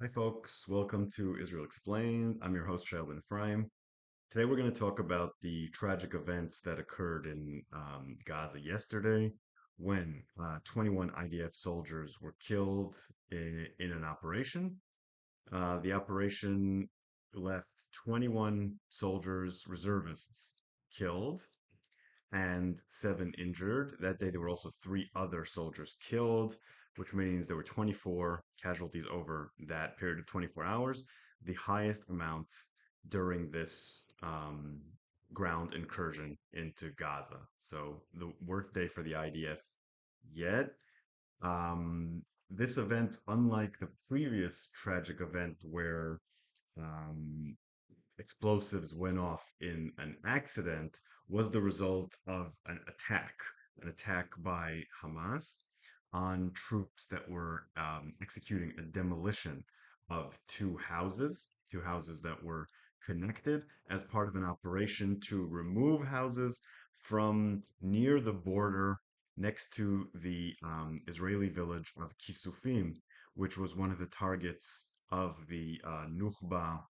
Hi, folks. Welcome to Israel Explained. I'm your host, Ben-Ephraim. Today, we're going to talk about the tragic events that occurred in Gaza yesterday when 21 IDF soldiers were killed in an operation. The operation left 21 soldiers, reservists, killed and seven injured. That day, there were also three other soldiers killed, which means there were 24 casualties over that period of 24 hours, the highest amount during this ground incursion into Gaza. So the worst day for the IDF yet. This event, unlike the previous tragic event where um, explosives went off in an accident was the result of an attack by Hamas on troops that were executing a demolition of two houses that were connected as part of an operation to remove houses from near the border next to the Israeli village of Kisufim, which was one of the targets of the Nukhba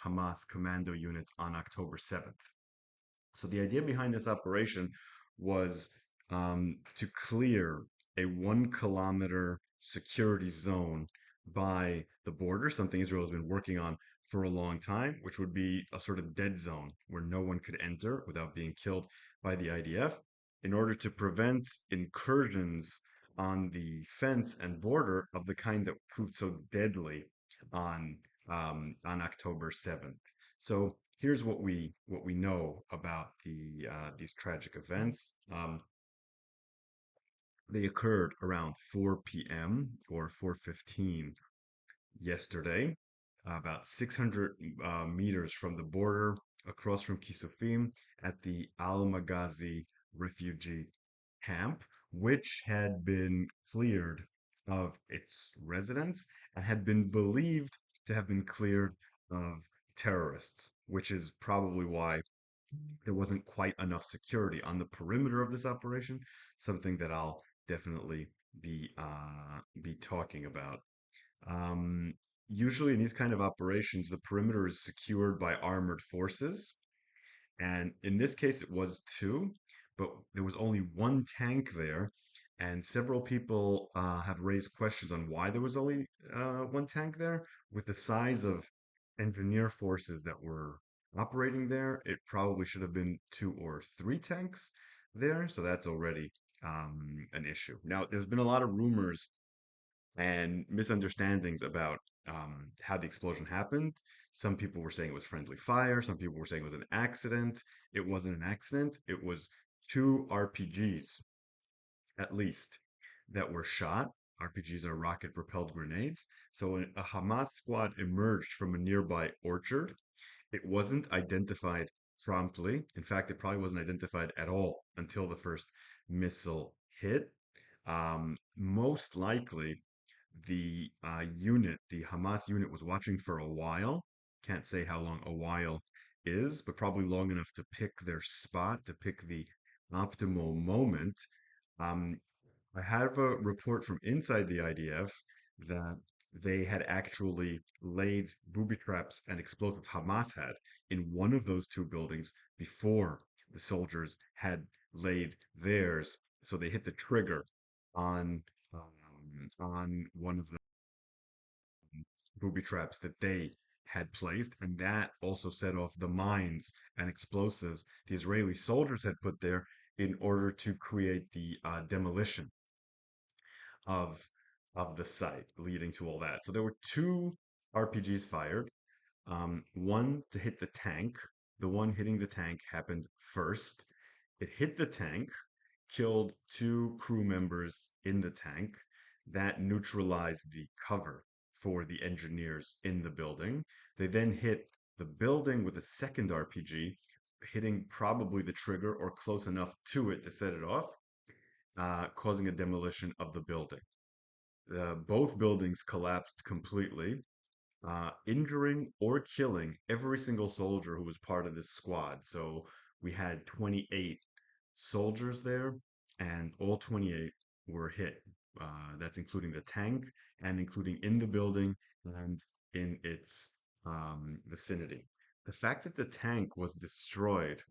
Hamas commando units on October 7th. So the idea behind this operation was to clear a 1 kilometer security zone by the border, something Israel has been working on for a long time, which would be a sort of dead zone where no one could enter without being killed by the IDF, in order to prevent incursions on the fence and border of the kind that proved so deadly on on October 7th. So here's what we know about these tragic events. They occurred around 4 p.m. or 4:15 yesterday, about 600 meters from the border, across from Kisufim, at the Al Maghazi refugee camp, which had been cleared of its residents and had been believed to have been cleared of terrorists, which is probably why there wasn't quite enough security on the perimeter of this operation, something that I'll definitely be talking about. Um, Usually in these kind of operations, the perimeter is secured by armored forces, and in this case, it was two, but there was only one tank there. And several people have raised questions on why there was only one tank there. With the size of engineer forces that were operating there, it probably should have been two or three tanks there. So that's already an issue. Now, there's been a lot of rumors and misunderstandings about how the explosion happened. Some people were saying it was friendly fire. Some people were saying it was an accident. It wasn't an accident. It was two RPGs, at least, that were shot. RPGs are rocket propelled grenades. So when a Hamas squad emerged from a nearby orchard, it wasn't identified promptly. In fact, it probably wasn't identified at all until the first missile hit. Most likely, the Hamas unit was watching for a while. Can't say how long a while is, but probably long enough to pick their spot, to pick the optimal moment. Um, I have a report from inside the IDF that they had actually laid booby traps and explosives Hamas had in one of those two buildings before the soldiers had laid theirs. So they hit the trigger on on one of the booby traps that they had placed, and that also set off the mines and explosives the Israeli soldiers had put there in order to create the demolition of the site, leading to all that. So there were two RPGs fired, one to hit the tank. The one hitting the tank happened first. It hit the tank, killed two crew members in the tank. That neutralized the cover for the engineers in the building. They then hit the building with a second RPG, hitting probably the trigger or close enough to it to set it off, causing a demolition of the building. Both buildings collapsed completely, injuring or killing every single soldier who was part of this squad. So we had 28 soldiers there, and all 28 were hit. That's including the tank and including in the building and in its vicinity. The fact that the tank was destroyed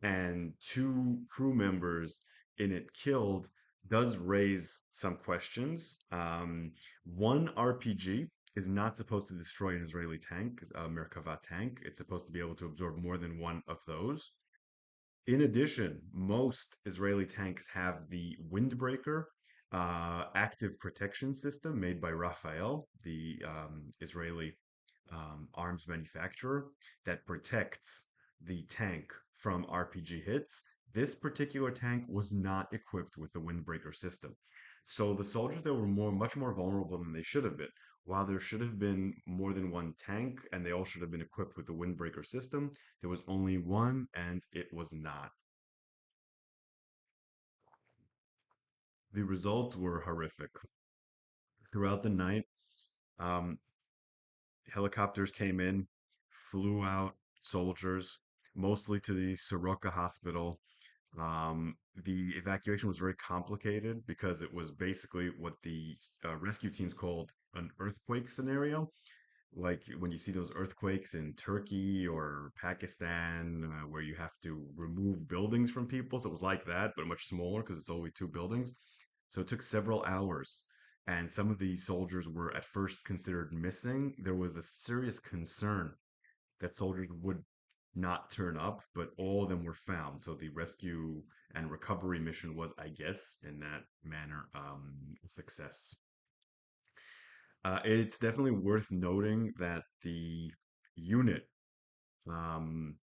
and two crew members in it killed does raise some questions. One RPG is not supposed to destroy an Israeli tank, a Merkava tank. It's supposed to be able to absorb more than one of those. In addition, most Israeli tanks have the windbreaker active protection system made by Rafael, the Israeli arms manufacturer, that protects the tank from RPG hits. This particular tank was not equipped with the windbreaker system. So the soldiers there were much more vulnerable than they should have been. While there should have been more than one tank and they all should have been equipped with the windbreaker system, there was only one and it was not. The results were horrific. Throughout the night, um, helicopters came in, flew out soldiers, mostly to the Soroka hospital. The evacuation was very complicated because it was basically what the rescue teams called an earthquake scenario. Like when you see those earthquakes in Turkey or Pakistan, where you have to remove buildings from people. So it was like that, but much smaller because it's only two buildings. So it took several hours. And some of the soldiers were at first considered missing. There was a serious concern that soldiers would not turn up, but all of them were found. So the rescue and recovery mission was, I guess, in that manner, a success. It's definitely worth noting that the unit um,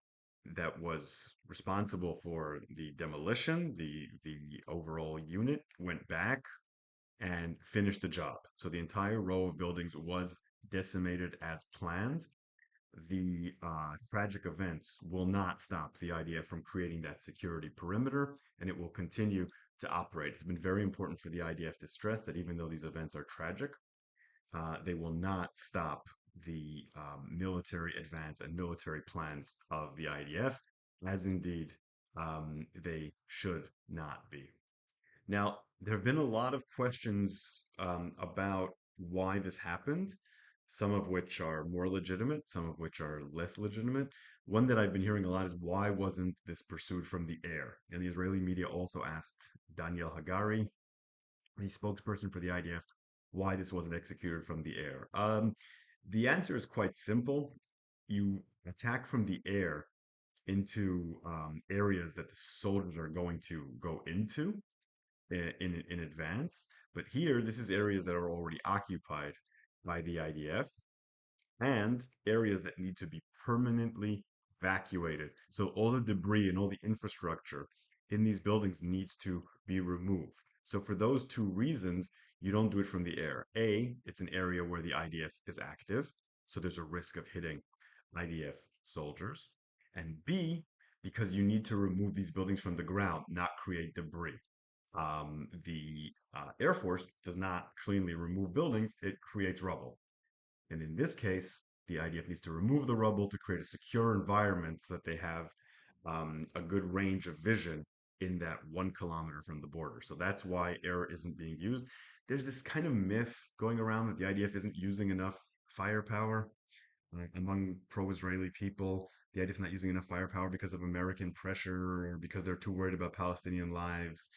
that was responsible for the demolition, the overall unit, went back and finished the job. So the entire row of buildings was decimated as planned. The tragic events will not stop the IDF from creating that security perimeter, and it will continue to operate. It's been very important for the IDF to stress that even though these events are tragic, they will not stop the military advance and military plans of the IDF, as indeed they should not be. Now, there have been a lot of questions about why this happened, some of which are more legitimate, some of which are less legitimate. One that I've been hearing a lot is why wasn't this pursued from the air? And the Israeli media also asked Daniel Hagari, the spokesperson for the IDF, why this wasn't executed from the air. The answer is quite simple. You attack from the air into areas that the soldiers are going to go into in advance. But here, this is areas that are already occupied by the IDF and areas that need to be permanently evacuated. So all the debris and all the infrastructure in these buildings needs to be removed. So for those two reasons, you don't do it from the air. A, it's an area where the IDF is active, so there's a risk of hitting IDF soldiers. And B, because you need to remove these buildings from the ground, not create debris. The Air Force does not cleanly remove buildings, it creates rubble. And in this case, the IDF needs to remove the rubble to create a secure environment so that they have a good range of vision in that 1 kilometer from the border. So that's why air isn't being used. There's this kind of myth going around that the IDF isn't using enough firepower among pro-Israeli people. The IDF is not using enough firepower because of American pressure or because they're too worried about Palestinian lives.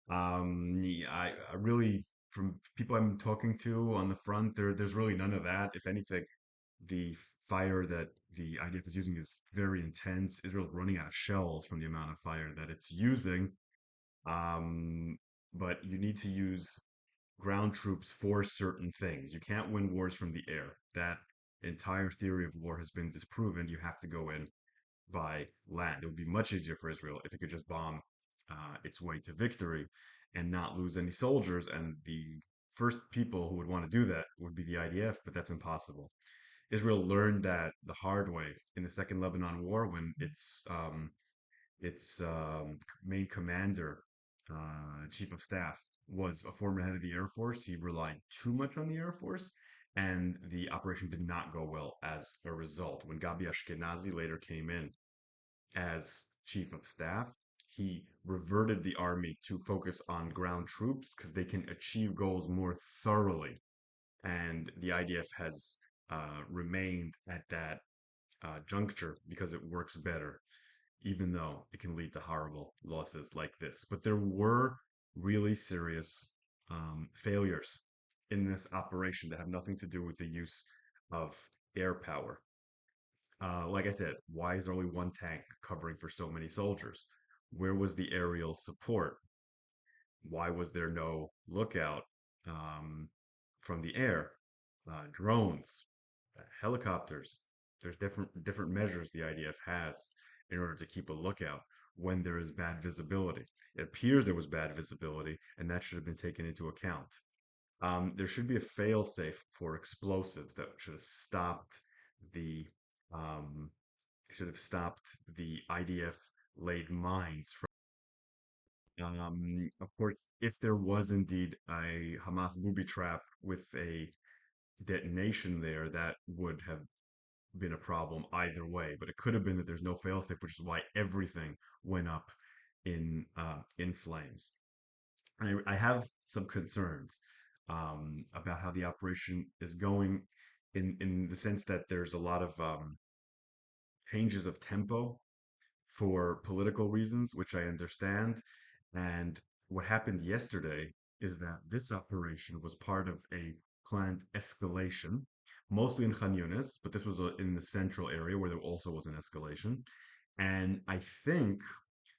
Yeah, I really, from people I'm talking to on the front, there's really none of that. If anything, the fire that the IDF is using is very intense. Israel's running out of shells from the amount of fire that it's using. Um, but you need to use ground troops for certain things. You can't win wars from the air. That entire theory of war has been disproven. You have to go in by land. It would be much easier for Israel if it could just bomb its way to victory and not lose any soldiers. And the first people who would want to do that would be the IDF, but that's impossible. Israel learned that the hard way in the Second Lebanon War when its main commander, chief of staff, was a former head of the Air Force. He relied too much on the Air Force, and the operation did not go well as a result. When Gabi Ashkenazi later came in as chief of staff, he reverted the army to focus on ground troops because they can achieve goals more thoroughly and the IDF has remained at that juncture because it works better, even though it can lead to horrible losses like this. But there were really serious failures in this operation that have nothing to do with the use of air power. Like I said, why is there only one tank covering for so many soldiers? Where was the aerial support? Why was there no lookout um, from the air? Drones, helicopters. There's different measures the IDF has in order to keep a lookout when there is bad visibility. It appears there was bad visibility, and that should have been taken into account. There should be a fail-safe for explosives that the um, should have stopped the IDF laid mines from. Of course, if there was indeed a Hamas booby trap with a detonation there, that would have been a problem either way. But it could have been that there's no failsafe, which is why everything went up in flames. I have some concerns about how the operation is going, in the sense that there's a lot of changes of tempo for political reasons, which I understand. And what happened yesterday is that this operation was part of a planned escalation, mostly in Khan Yunis, but this was in the central area where there also was an escalation. And I think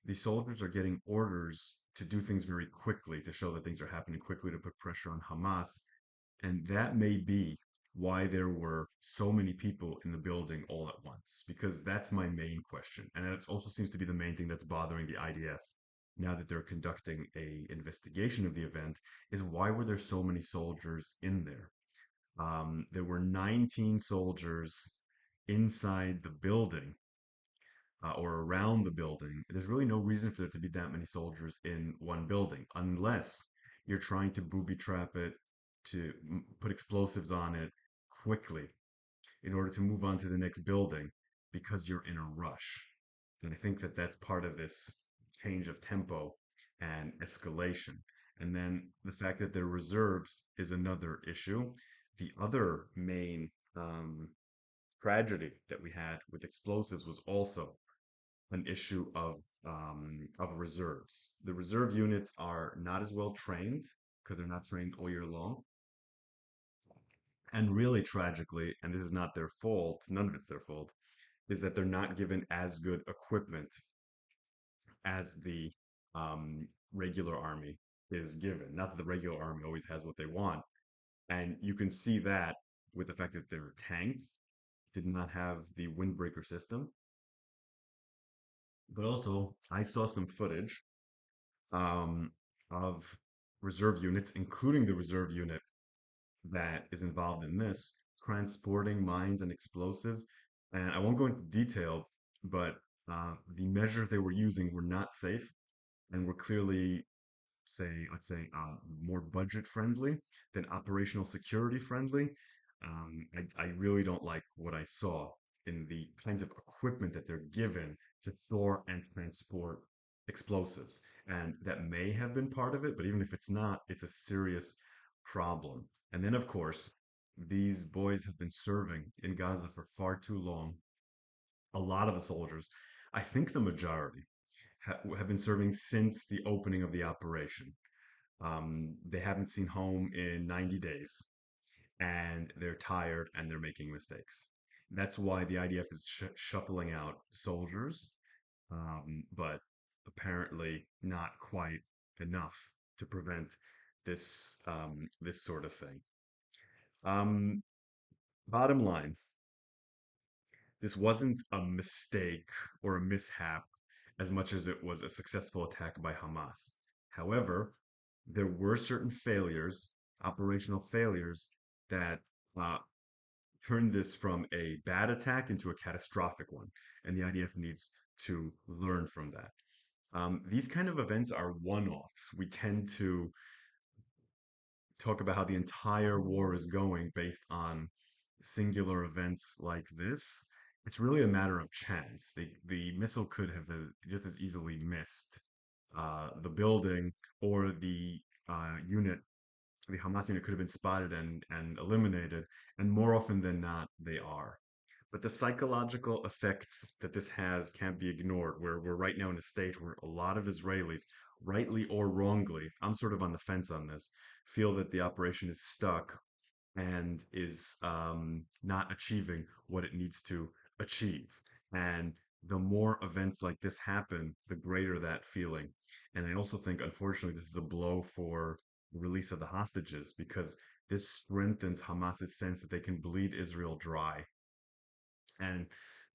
the soldiers are getting orders to do things very quickly to show that things are happening quickly to put pressure on Hamas. And that may be why there were so many people in the building all at once, because that's my main question. And it also seems to be the main thing that's bothering the IDF now that they're conducting a investigation of the event, is why were there so many soldiers in there? There were 19 soldiers inside the building or around the building. There's really no reason for there to be that many soldiers in one building unless you're trying to booby trap it, to put explosives on it quickly in order to move on to the next building because you're in a rush. And I think that that's part of this change of tempo and escalation. And then the fact that they're reserves is another issue. The other main tragedy that we had with explosives was also an issue of reserves. The reserve units are not as well trained because they're not trained all year long. And really tragically, and this is not their fault, none of it's their fault, is that they're not given as good equipment as the regular army is given. Not that the regular army always has what they want. And you can see that with the fact that their tanks did not have the windbreaker system. But also, I saw some footage um, of reserve units, including the reserve unit that is involved in this, transporting mines and explosives. And I won't go into detail, but the measures they were using were not safe and were clearly, let's say, more budget friendly than operational security friendly. I really don't like what I saw in the kinds of equipment that they're given to store and transport explosives. And that may have been part of it, but even if it's not, it's a serious problem. And then, of course, these boys have been serving in Gaza for far too long. A lot of the soldiers, I think the majority, have been serving since the opening of the operation. They haven't seen home in 90 days and they're tired and they're making mistakes. That's why the IDF is shuffling out soldiers, but apparently not quite enough to prevent this sort of thing. Um, Bottom line, this wasn't a mistake or a mishap as much as it was a successful attack by Hamas. However, there were certain failures, operational failures, that uh, turned this from a bad attack into a catastrophic one, and the IDF needs to learn from that. These kind of events are one-offs. We tend to talk about how the entire war is going based on singular events like this. It's really a matter of chance. The missile could have just as easily missed the building or the unit the Hamas unit could have been spotted and eliminated, and more often than not, they are. But the psychological effects that this has can't be ignored. Where we're right now in a stage where a lot of Israelis, rightly or wrongly, I'm sort of on the fence on this, feel that the operation is stuck and is not achieving what it needs to achieve. And the more events like this happen, the greater that feeling. And I also think, unfortunately, this is a blow for the release of the hostages because this strengthens Hamas's sense that they can bleed Israel dry. And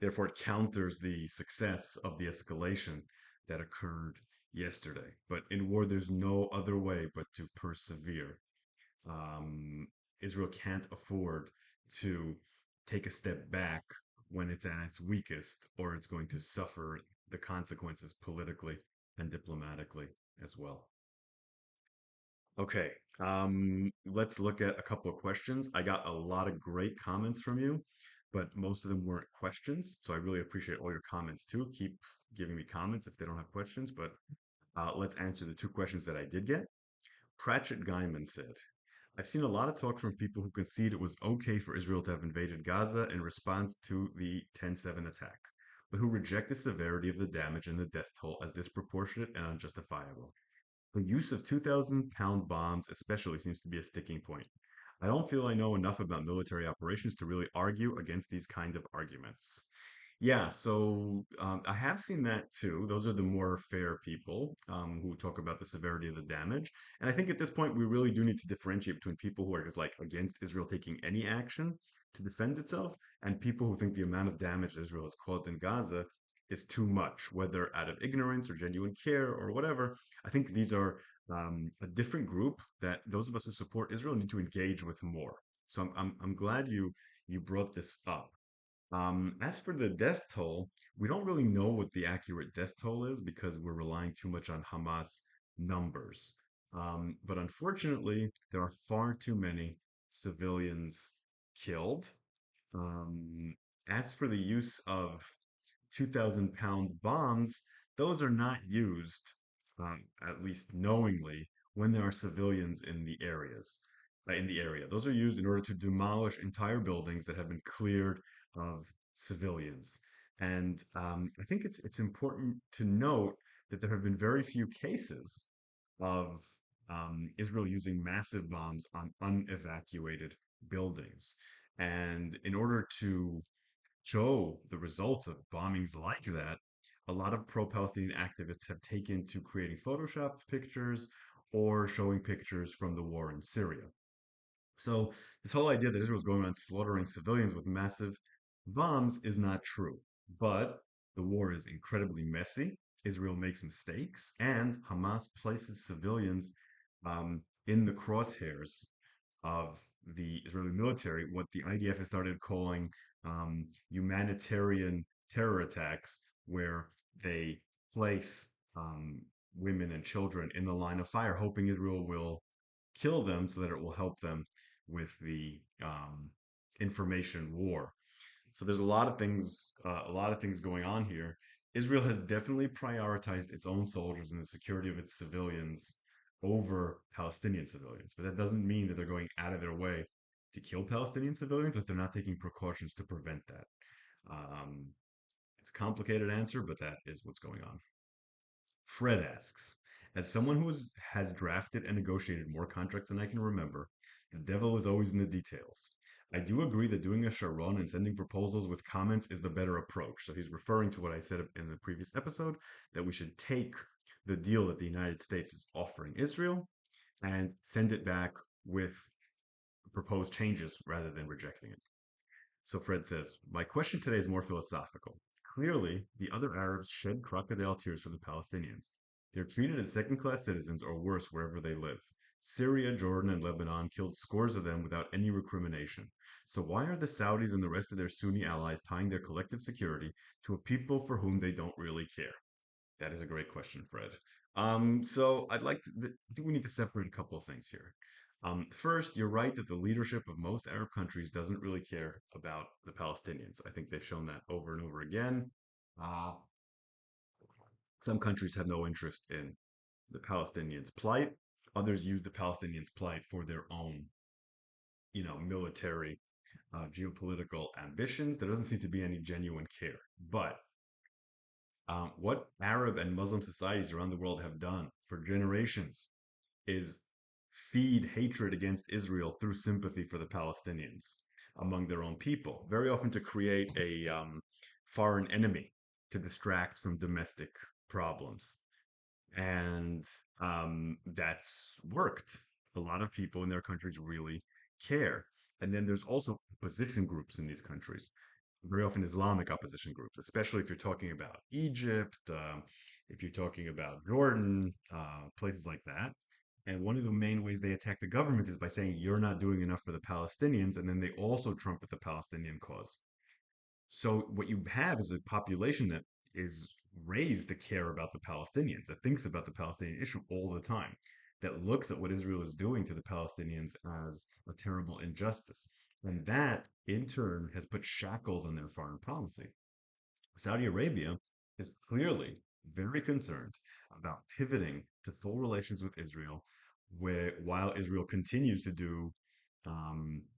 therefore, it counters the success of the escalation that occurred yesterday. But in war, there's no other way but to persevere. Um, Israel can't afford to take a step back when it's at its weakest, or it's going to suffer the consequences politically and diplomatically as well. Okay, let's look at a couple of questions. I got a lot of great comments from you, but most of them weren't questions. So I really appreciate all your comments too. Keep giving me comments if they don't have questions, but let's answer the two questions that I did get. Pratchett Guyman said, I've seen a lot of talk from people who concede it was okay for Israel to have invaded Gaza in response to the 10/7 attack, but who reject the severity of the damage and the death toll as disproportionate and unjustifiable. The use of 2,000-pound bombs especially seems to be a sticking point. I don't feel I know enough about military operations to really argue against these kind of arguments. Yeah, so I have seen that too. Those are the more fair people who talk about the severity of the damage. And I think at this point, we really do need to differentiate between people who are just like against Israel taking any action to defend itself and people who think the amount of damage that Israel has caused in Gaza is too much, whether out of ignorance or genuine care or whatever. I think these are a different group that those of us who support Israel need to engage with more. So I'm glad you brought this up. As for the death toll, we don't really know what the accurate death toll is because we're relying too much on Hamas numbers. But unfortunately, there are far too many civilians killed. Um, as for the use of 2,000-pound bombs, those are not used, at least knowingly, when there are civilians in the area. Those are used in order to demolish entire buildings that have been cleared of civilians. And I think it's important to note that there have been very few cases of Israel using massive bombs on unevacuated buildings. And in order to show the results of bombings like that, a lot of pro-Palestinian activists have taken to creating photoshopped pictures or showing pictures from the war in Syria. So this whole idea that Israel is going around slaughtering civilians with massive bombs is not true. But the war is incredibly messy. Israel makes mistakes, and Hamas places civilians in the crosshairs of the Israeli military, what the IDF has started calling humanitarian terror attacks, where they place women and children in the line of fire, hoping Israel will kill them so that it will help them with the information war. So there's a lot of things going on here. Israel has definitely prioritized its own soldiers and the security of its civilians over Palestinian civilians, but that doesn't mean that they're going out of their way to kill Palestinian civilians, but they're not taking precautions to prevent that. Um, it's a complicated answer, but that is what's going on. Fred asks, as someone has drafted and negotiated more contracts than I can remember, the devil is always in the details. I do agree that doing a Sharon and sending proposals with comments is the better approach. So he's referring to what I said in the previous episode, that we should take the deal that the United States is offering Israel and send it back with proposed changes rather than rejecting it. So Fred says, my question today is more philosophical. Clearly, the other Arabs shed crocodile tears for the Palestinians. They're treated as second-class citizens or worse wherever they live. Syria, Jordan, and Lebanon killed scores of them without any recrimination. So why are the Saudis and the rest of their Sunni allies tying their collective security to a people for whom they don't really care? That is a great question, Fred. So I think we need to separate a couple of things here. First, you're right that the leadership of most Arab countries doesn't really care about the Palestinians. I think they've shown that over and over again. Uh, some countries have no interest in the Palestinians' plight. Others use the Palestinians' plight for their own, military, geopolitical ambitions. There doesn't seem to be any genuine care. But what Arab and Muslim societies around the world have done for generations is feed hatred against Israel through sympathy for the Palestinians among their own people, very often to create a foreign enemy to distract from domestic problems. And that's worked. A lot of people in their countries really care. And then there's also opposition groups in these countries, very often Islamic opposition groups, especially if you're talking about Egypt, if you're talking about Jordan, places like that. And one of the main ways they attack the government is by saying you're not doing enough for the Palestinians, and then they also trumpet the Palestinian cause. So what you have is a population that is raised to care about the Palestinians, that thinks about the Palestinian issue all the time, that looks at what Israel is doing to the Palestinians as a terrible injustice. And that, in turn, has put shackles on their foreign policy. Saudi Arabia is clearly very concerned about pivoting to full relations with Israel, while Israel continues to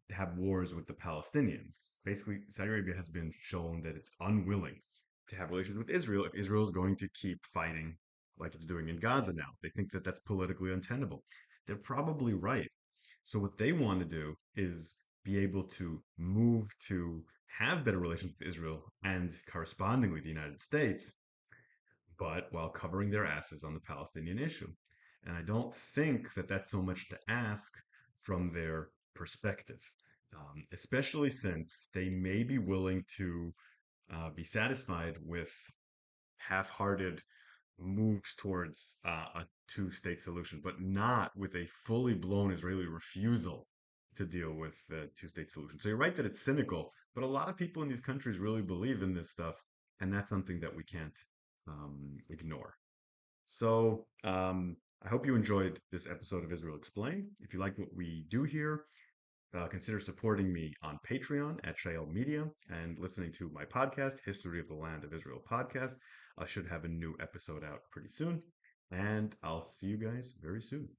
have wars with the Palestinians. Basically, Saudi Arabia has been shown that it's unwilling to have relations with Israel if Israel is going to keep fighting like it's doing in Gaza now. They think that that's politically untenable. They're probably right. So what they want to do is be able to move to have better relations with Israel and correspondingly the United States, but while covering their asses on the Palestinian issue. And I don't think that that's so much to ask from their perspective, especially since they may be willing to be satisfied with half-hearted moves towards a two-state solution, but not with a fully blown Israeli refusal to deal with the two-state solution. So you're right that it's cynical, but a lot of people in these countries really believe in this stuff, and that's something that we can't ignore. So I hope you enjoyed this episode of Israel Explained. If you like what we do here, consider supporting me on Patreon at Shael Media and listening to my podcast, History of the Land of Israel podcast. I should have a new episode out pretty soon, and I'll see you guys very soon.